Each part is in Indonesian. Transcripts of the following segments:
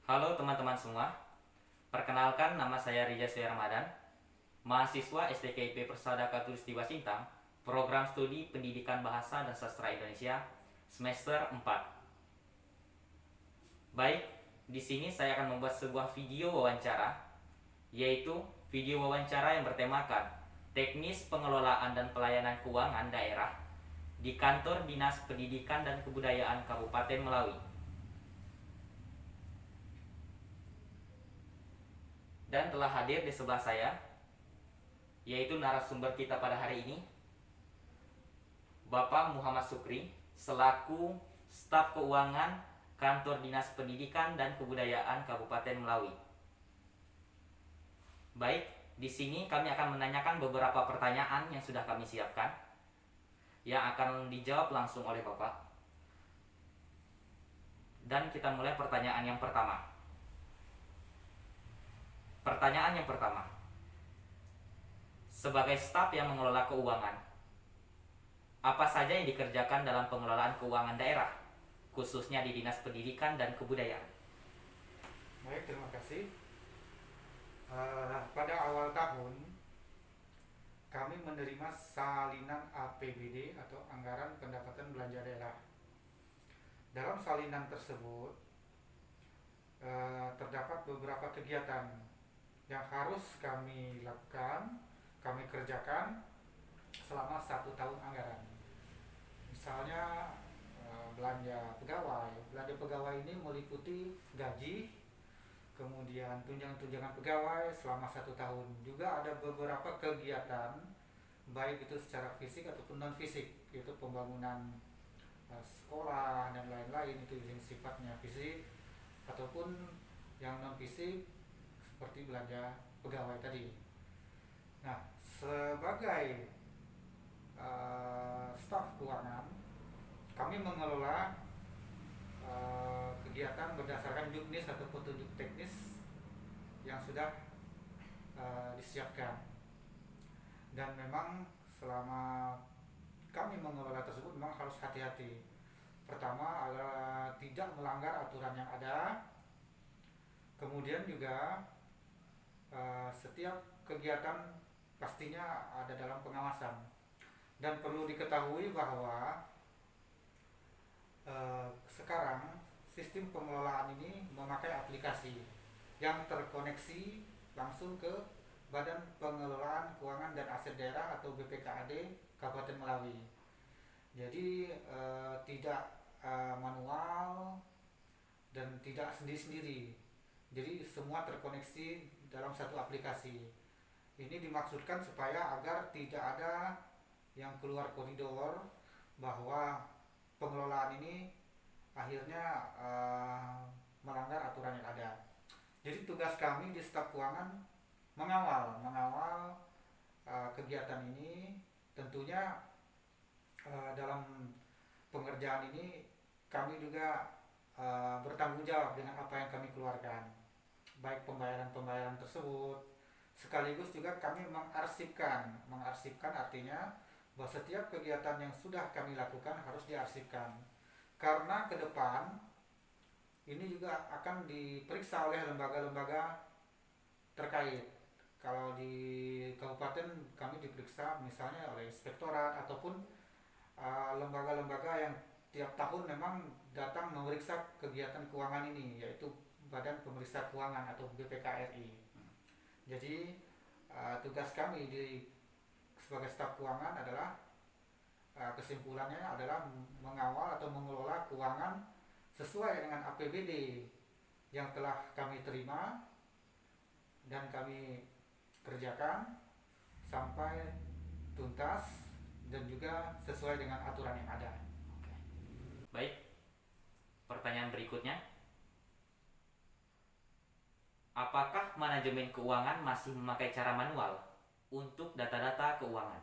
Halo teman-teman semua, perkenalkan nama saya Rija Sri Ramadan, mahasiswa STKIP Persada Katulistiwa Sintang, program studi Pendidikan Bahasa dan Sastra Indonesia, semester 4. Baik, di sini saya akan membuat sebuah video wawancara, yaitu video wawancara yang bertemakan teknis pengelolaan dan pelayanan keuangan daerah di kantor Dinas Pendidikan dan Kebudayaan Kabupaten Melawi. Dan telah hadir di sebelah saya, yaitu narasumber kita pada hari ini, Bapak Muhammad Sukri, selaku staf keuangan Kantor Dinas Pendidikan dan Kebudayaan Kabupaten Melawi. Baik, di sini kami akan menanyakan beberapa pertanyaan yang sudah kami siapkan, yang akan dijawab langsung oleh Bapak. Dan kita mulai pertanyaan yang pertama. Pertanyaan yang pertama. Sebagai staf yang mengelola keuangan, apa saja yang dikerjakan dalam pengelolaan keuangan daerah, khususnya di Dinas Pendidikan dan Kebudayaan? Baik, terima kasih. Pada awal tahun, kami menerima salinan APBD atau Anggaran Pendapatan Belanja Daerah. Dalam salinan tersebut, terdapat beberapa kegiatan yang harus kami lakukan, kami kerjakan selama 1 tahun anggaran. Misalnya belanja pegawai. Belanja pegawai ini meliputi gaji, kemudian tunjangan-tunjangan pegawai selama 1 tahun. Juga ada beberapa kegiatan, baik itu secara fisik ataupun non fisik, yaitu pembangunan sekolah dan lain-lain, itu yang sifatnya fisik, ataupun yang non fisik seperti belanja pegawai tadi. Nah, sebagai staf keuangan, kami mengelola kegiatan berdasarkan juknis atau petunjuk teknis yang sudah disiapkan. Dan memang selama kami mengelola tersebut memang harus hati-hati. Pertama adalah tidak melanggar aturan yang ada. Kemudian juga setiap kegiatan pastinya ada dalam pengawasan. Dan perlu diketahui bahwa sekarang sistem pengelolaan ini memakai aplikasi yang terkoneksi langsung ke Badan Pengelolaan Keuangan dan Aset Daerah atau BPKAD Kabupaten Melawi. Jadi tidak manual dan tidak sendiri-sendiri. Jadi semua terkoneksi dalam satu aplikasi. Ini dimaksudkan supaya agar tidak ada yang keluar koridor, bahwa pengelolaan ini akhirnya melanggar aturan yang ada. Jadi tugas kami di staf keuangan mengawal kegiatan ini. Tentunya dalam pengerjaan ini kami juga bertanggung jawab dengan apa yang kami keluarkan, baik pembayaran tersebut. Sekaligus juga kami mengarsipkan artinya bahwa setiap kegiatan yang sudah kami lakukan harus diarsipkan, karena ke depan ini juga akan diperiksa oleh lembaga-lembaga terkait. Kalau di kabupaten kami diperiksa misalnya oleh inspektorat ataupun lembaga-lembaga yang tiap tahun memang datang memeriksa kegiatan keuangan ini, yaitu Badan Pemeriksa Keuangan atau BPKRI. Jadi tugas kami sebagai staf keuangan adalah, kesimpulannya adalah mengawal atau mengelola keuangan sesuai dengan APBD yang telah kami terima dan kami kerjakan sampai tuntas dan juga sesuai dengan aturan yang ada. Baik, pertanyaan berikutnya. Apakah manajemen keuangan masih memakai cara manual untuk data-data keuangan?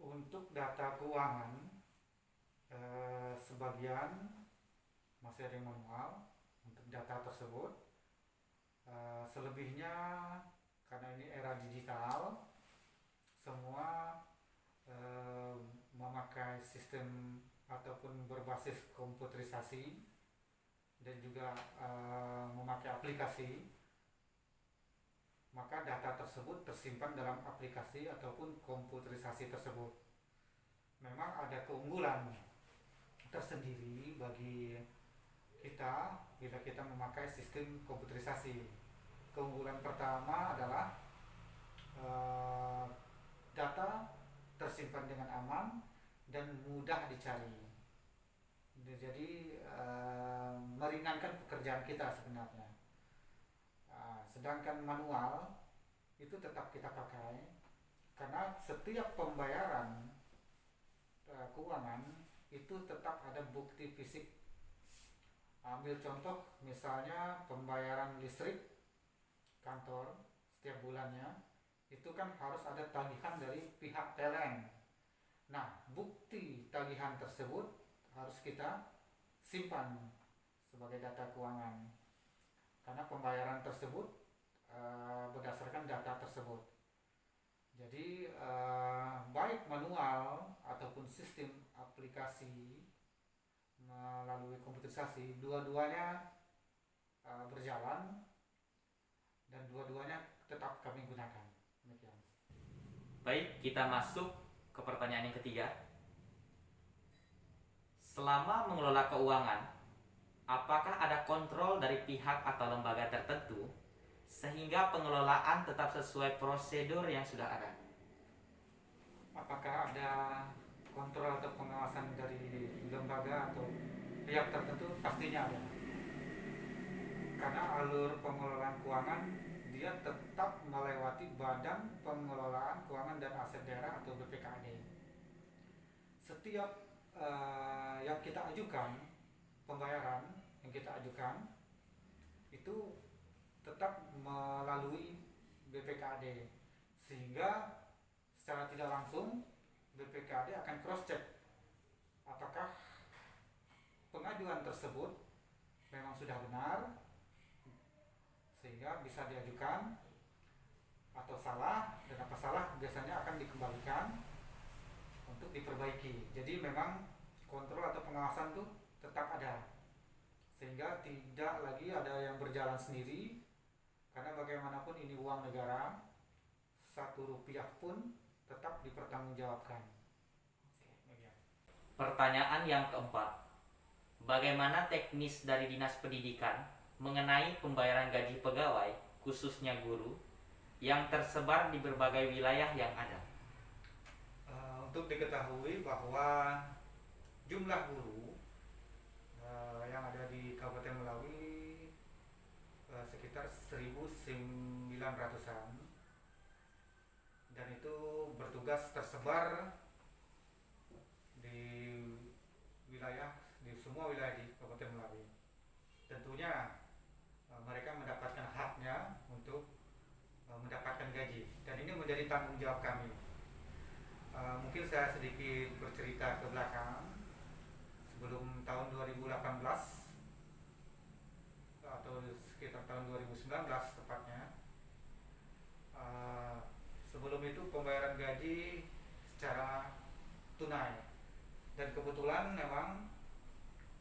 Untuk data keuangan, sebagian masih ada yang manual untuk data tersebut. Selebihnya karena ini era digital, semua memakai sistem ataupun berbasis komputerisasi. dan juga memakai aplikasi, maka data tersebut tersimpan dalam aplikasi ataupun komputerisasi tersebut. Memang ada keunggulan tersendiri bagi kita bila kita memakai sistem komputerisasi. Keunggulan pertama adalah data tersimpan dengan aman dan mudah dicari. Jadi meringankan pekerjaan kita sebenarnya. Sedangkan manual itu tetap kita pakai karena setiap pembayaran keuangan itu tetap ada bukti fisik. Ambil contoh misalnya pembayaran listrik kantor setiap bulannya, itu kan harus ada tagihan dari pihak PLN. Nah, bukti tagihan tersebut harus kita simpan sebagai data keuangan karena pembayaran tersebut berdasarkan data tersebut. Jadi baik manual ataupun sistem aplikasi melalui komputerisasi, dua-duanya berjalan dan dua-duanya tetap kami gunakan. Demikian. Baik, kita masuk ke pertanyaan yang ketiga. Selama mengelola keuangan, apakah ada kontrol dari pihak atau lembaga tertentu sehingga pengelolaan tetap sesuai prosedur yang sudah ada? Apakah ada kontrol atau pengawasan dari lembaga atau pihak tertentu? Pastinya ada. Karena alur pengelolaan keuangan dia tetap melewati Badan Pengelolaan Keuangan dan Aset Daerah atau BPKAD. Setiap yang kita ajukan, pembayaran yang kita ajukan itu tetap melalui BPKAD, sehingga secara tidak langsung BPKAD akan cross check apakah pengajuan tersebut memang sudah benar sehingga bisa diajukan, atau salah, dan apa salah biasanya akan dikembalikan untuk diperbaiki. Jadi memang kontrol atau pengawasan itu tetap ada, sehingga tidak lagi ada yang berjalan sendiri, karena bagaimanapun ini uang negara, 1 rupiah pun tetap dipertanggungjawabkan. Pertanyaan yang keempat, bagaimana teknis dari Dinas Pendidikan mengenai pembayaran gaji pegawai, khususnya guru, yang tersebar di berbagai wilayah yang ada? Untuk diketahui bahwa jumlah guru yang ada di Kabupaten Melawi sekitar 1.900-an, dan itu bertugas tersebar di semua wilayah di Kabupaten Melawi. Tentunya mereka mendapatkan haknya untuk mendapatkan gaji, dan ini menjadi tanggung jawab kami. Mungkin saya sedikit bercerita ke belakang. Sebelum tahun 2018 atau sekitar tahun 2019 tepatnya, sebelum itu pembayaran gaji secara tunai, dan kebetulan memang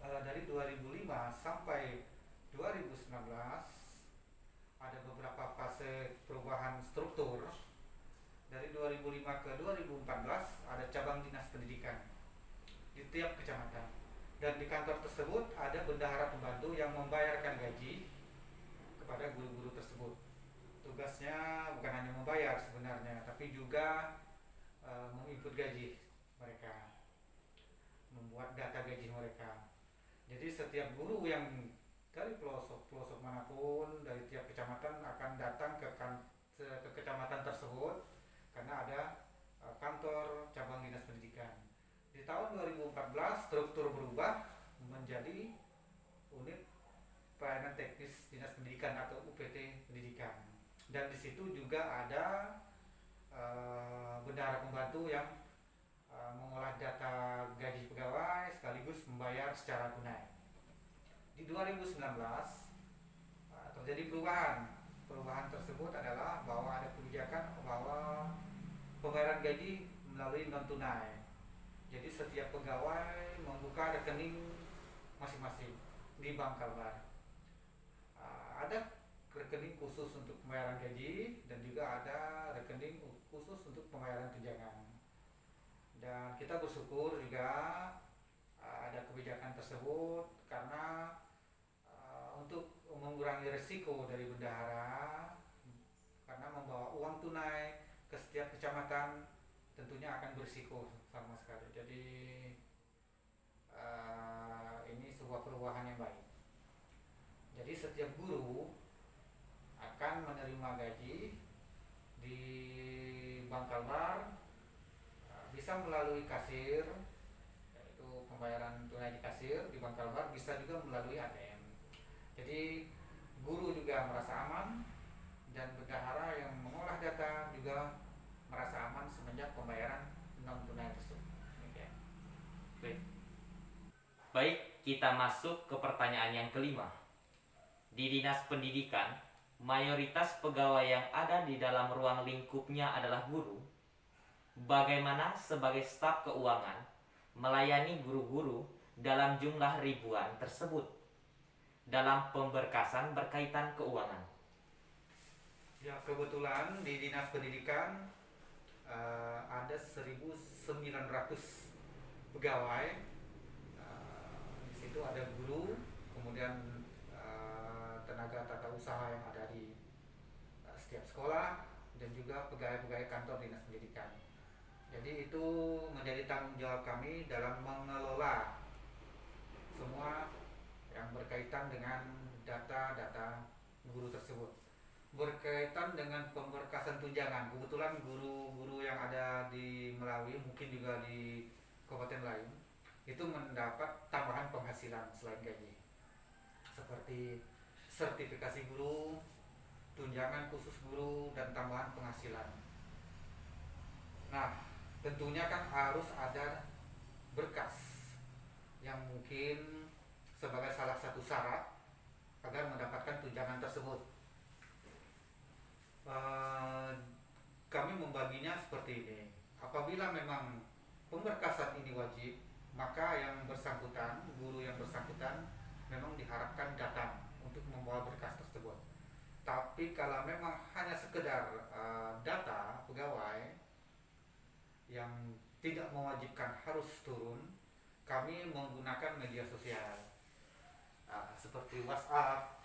dari 2005 sampai 2019 ada beberapa fase perubahan struktur. Dari 2005 ke 2014 ada cabang dinas pendidikan di tiap kecamatan, dan di kantor tersebut ada bendahara pembantu yang membayarkan gaji kepada guru-guru tersebut. Tugasnya bukan hanya membayar sebenarnya, tapi juga menginput gaji mereka, membuat data gaji mereka. Jadi setiap guru yang dari pelosok-pelosok manapun dari tiap kecamatan akan datang ke kecamatan tersebut, karena ada kantor cabang dinas pendidikan. Di tahun 2014 struktur berubah menjadi unit pelayanan teknis dinas pendidikan atau UPT pendidikan, dan di situ juga ada bendahara pembantu yang mengolah data gaji pegawai sekaligus membayar secara tunai. Di 2019 terjadi perubahan. Perubahan tersebut adalah bahwa ada kebijakan bahwa pembayaran gaji melalui non tunai. Jadi setiap pegawai membuka rekening masing-masing. di Bank Kalbar. Ada rekening khusus untuk pembayaran gaji dan juga ada rekening khusus untuk pembayaran tunjangan. Dan kita bersyukur juga ada kebijakan tersebut karena untuk mengurangi risiko dari bendahara, karena membawa uang tunai ke setiap kecamatan tentunya akan berisiko sama sekali. Jadi ini sebuah perubahan yang baik. Jadi setiap guru akan menerima gaji di Bank Kalbar, bisa melalui kasir, yaitu pembayaran tunai di kasir di Bank Kalbar, bisa juga melalui ATM. Jadi guru juga merasa aman dan bendahara yang mengolah data juga merasa aman semenjak pembayaran non tunai tersebut. Baik. Baik, kita masuk ke pertanyaan yang kelima. Di Dinas Pendidikan, mayoritas pegawai yang ada di dalam ruang lingkupnya adalah guru. Bagaimana sebagai staf keuangan melayani guru-guru dalam jumlah ribuan tersebut dalam pemberkasan berkaitan keuangan? Ya, kebetulan di Dinas Pendidikan ada 1.900 pegawai. Di situ ada guru, kemudian tenaga tata usaha yang ada di setiap sekolah, dan juga pegawai-pegawai kantor Dinas Pendidikan. Jadi itu menjadi tanggung jawab kami dalam mengelola semua yang berkaitan dengan data-data guru tersebut. Berkaitan dengan pemberkasan tunjangan, kebetulan guru-guru yang ada di Melawi, mungkin juga di kabupaten lain, itu mendapat tambahan penghasilan selain gaji, seperti sertifikasi guru, tunjangan khusus guru, dan tambahan penghasilan. Nah, tentunya kan harus ada berkas yang mungkin sebagai salah satu syarat agar mendapatkan tunjangan tersebut. Kami membaginya seperti ini. Apabila memang pemberkasan ini wajib, maka yang bersangkutan, guru yang bersangkutan memang diharapkan datang untuk membawa berkas tersebut. Tapi kalau memang hanya sekedar data pegawai yang tidak mewajibkan harus turun, kami menggunakan media sosial seperti WhatsApp.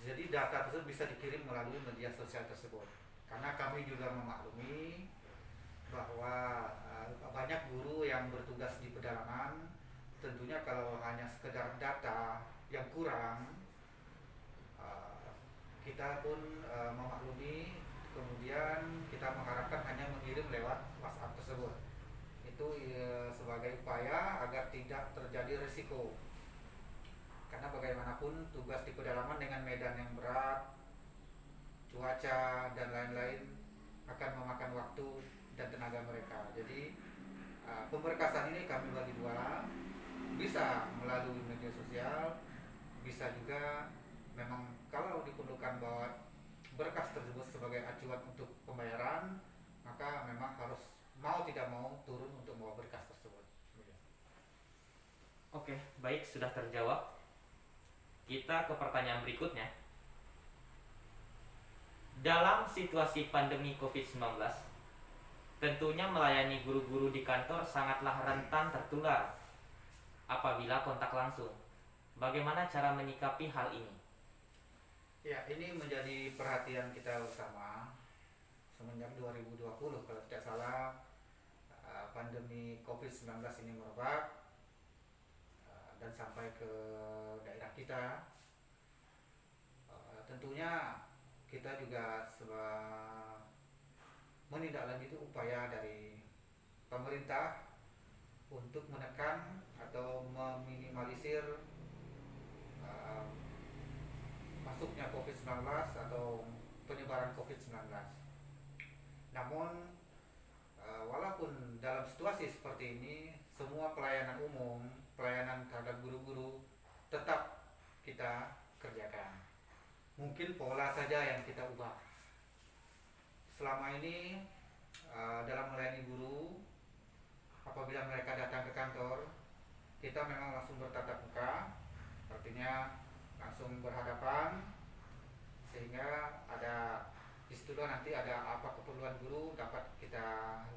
Jadi data tersebut bisa dikirim melalui media sosial tersebut. Karena kami juga memaklumi bahwa banyak guru yang bertugas di pedalaman, tentunya kalau hanya sekedar data yang kurang, kita pun memaklumi, kemudian kita mengharapkan hanya mengirim lewat WhatsApp tersebut. Itu sebagai upaya agar tidak terjadi risiko. Karena bagaimanapun tugas di pedalaman dengan medan yang berat, cuaca dan lain-lain akan memakan waktu dan tenaga mereka. Jadi pemberkasan ini kami bagi dua, bisa melalui media sosial, bisa juga memang kalau diperlukan bahwa berkas tersebut sebagai acuan untuk pembayaran, maka memang harus mau tidak mau turun untuk membawa berkas tersebut. Oke, baik, sudah terjawab. Kita ke pertanyaan berikutnya. Dalam situasi pandemi COVID-19, tentunya melayani guru-guru di kantor sangatlah rentan tertular apabila kontak langsung. Bagaimana cara menyikapi hal ini? Ya, ini menjadi perhatian kita bersama semenjak 2020 kalau tidak salah, pandemi COVID-19 ini merebak dan sampai ke daerah kita. Tentunya kita juga menindaklanjuti upaya dari pemerintah untuk menekan atau meminimalisir masuknya COVID-19 atau penyebaran COVID-19. Namun walaupun dalam situasi seperti ini, semua pelayanan umum, pelayanan terhadap guru-guru tetap kita kerjakan. Mungkin pola saja yang kita ubah. Selama ini dalam melayani guru, apabila mereka datang ke kantor, kita memang langsung bertatap muka, artinya langsung berhadapan, sehingga ada di situ nanti ada apa keperluan guru dapat kita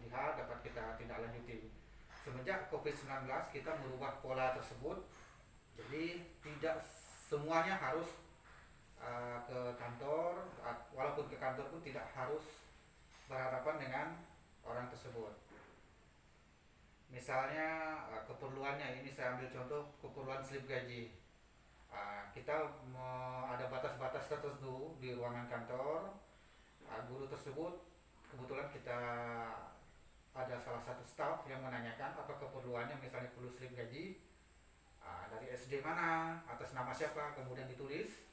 lihat, dapat kita tindak lanjuti. Semenjak COVID-19 kita merubah pola tersebut, jadi tidak semuanya harus ke kantor, walaupun ke kantor pun tidak harus berhadapan dengan orang tersebut. Misalnya keperluannya, ini saya ambil contoh keperluan slip gaji. Kita ada batas-batas tertentu di ruangan kantor. Guru tersebut kebetulan kita ada salah satu staf yang menanyakan apa keperluannya, misalnya perlu slip gaji dari SD mana, atas nama siapa, kemudian ditulis,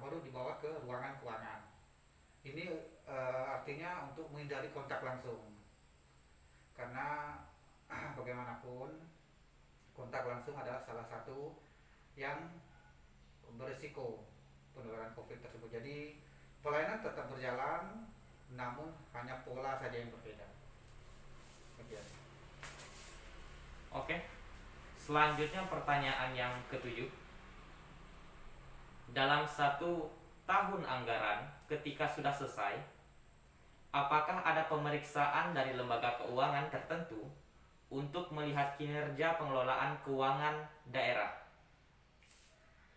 baru dibawa ke ruangan keuangan. Ini artinya untuk menghindari kontak langsung, karena bagaimanapun kontak langsung adalah salah satu yang berisiko penularan COVID tersebut. Jadi pelayanan tetap berjalan, namun hanya pola saja yang berbeda. Oke. Selanjutnya pertanyaan yang ketujuh. Dalam 1 tahun anggaran ketika sudah selesai, apakah ada pemeriksaan dari lembaga keuangan tertentu untuk melihat kinerja pengelolaan keuangan daerah?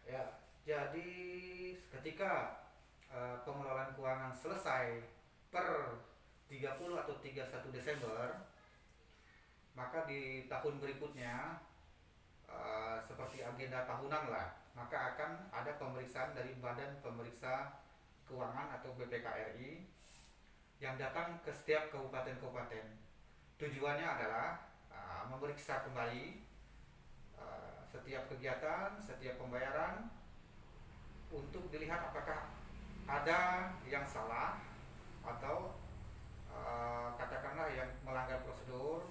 Ya, jadi ketika pengelolaan keuangan selesai per 30 atau 31 Desember, maka di tahun berikutnya seperti agenda tahunan lah, maka akan ada pemeriksaan dari Badan Pemeriksa Keuangan atau BPKRI yang datang ke setiap kabupaten-kabupaten. Tujuannya adalah memeriksa kembali setiap kegiatan, setiap pembayaran, untuk dilihat apakah ada yang salah atau katakanlah yang melanggar prosedur.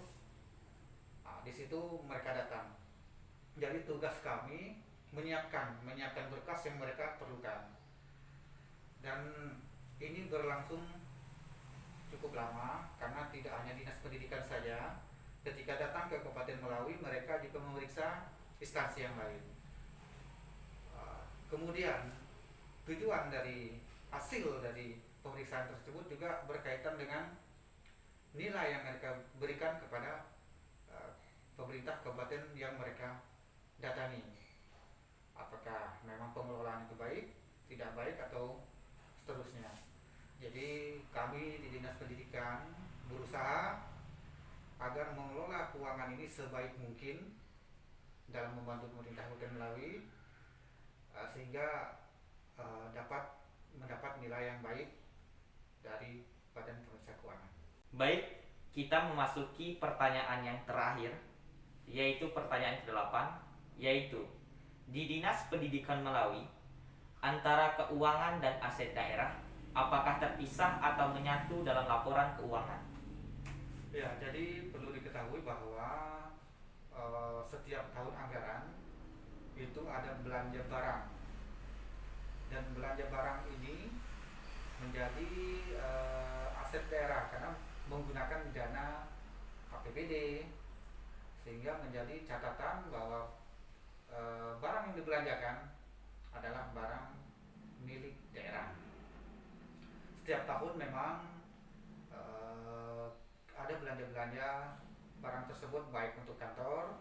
Di situ mereka datang. Jadi tugas kami menyiapkan berkas yang mereka perlukan. Dan ini berlangsung cukup lama karena tidak hanya Dinas Pendidikan saja. Ketika datang ke Kabupaten Melawi, mereka juga memeriksa instansi yang lain. Kemudian tujuan dari hasil dari pemeriksaan tersebut juga berkaitan dengan nilai yang mereka berikan kepada pemerintah kabupaten yang mereka datangi. Apakah memang pengelolaan itu baik, tidak baik, atau seterusnya. Jadi kami di Dinas Pendidikan berusaha agar mengelola keuangan ini sebaik mungkin dalam membantu pemerintah Kabupaten Melawi, sehingga dapat mendapat nilai yang baik dari Badan Pemeriksa Keuangan. Baik, kita memasuki pertanyaan yang terakhir, yaitu pertanyaan ke-8, yaitu di Dinas Pendidikan Melawi, antara keuangan dan aset daerah apakah terpisah atau menyatu dalam laporan keuangan? Ya, jadi perlu diketahui bahwa setiap tahun anggaran itu ada belanja barang, dan belanja barang ini menjadi aset daerah karena menggunakan dana APBD, sehingga menjadi catatan bahwa barang yang dibelanjakan adalah barang milik daerah. Setiap tahun memang ada belanja-belanja barang tersebut, baik untuk kantor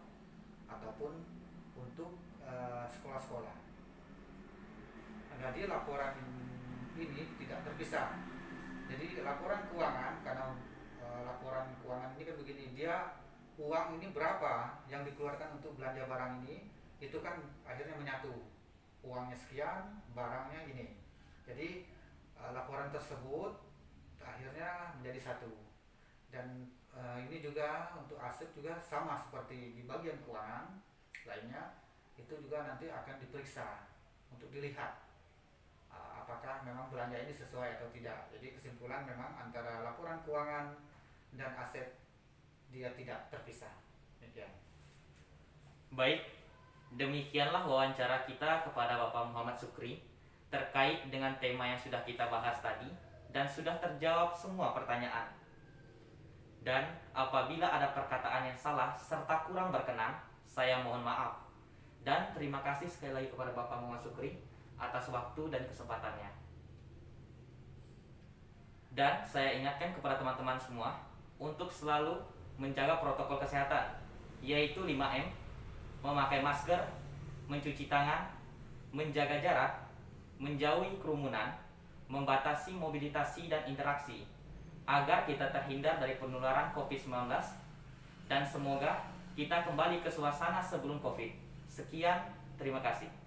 ataupun untuk sekolah-sekolah. Jadi laporan ini tidak terpisah. Jadi laporan keuangan, karena laporan keuangan ini kan begini, dia uang ini berapa yang dikeluarkan untuk belanja barang ini, itu kan akhirnya menyatu. Uangnya sekian, barangnya ini. Jadi laporan tersebut akhirnya menjadi satu. Dan ini juga untuk aset juga sama seperti di bagian keuangan lainnya, itu juga nanti akan diperiksa untuk dilihat apakah memang belanja ini sesuai atau tidak. Jadi kesimpulan memang antara laporan keuangan dan aset dia tidak terpisah. Demikian. Baik, demikianlah wawancara kita kepada Bapak Muhammad Sukri terkait dengan tema yang sudah kita bahas tadi, dan sudah terjawab semua pertanyaan. Dan apabila ada perkataan yang salah serta kurang berkenan, saya mohon maaf. Dan terima kasih sekali lagi kepada Bapak Muhammad Sukri atas waktu dan kesempatannya. Dan saya ingatkan kepada teman-teman semua untuk selalu menjaga protokol kesehatan, yaitu 5M, memakai masker, mencuci tangan, menjaga jarak, menjauhi kerumunan, membatasi mobilitasi dan interaksi, agar kita terhindar dari penularan COVID-19, dan semoga kita kembali ke suasana sebelum COVID. Sekian, terima kasih.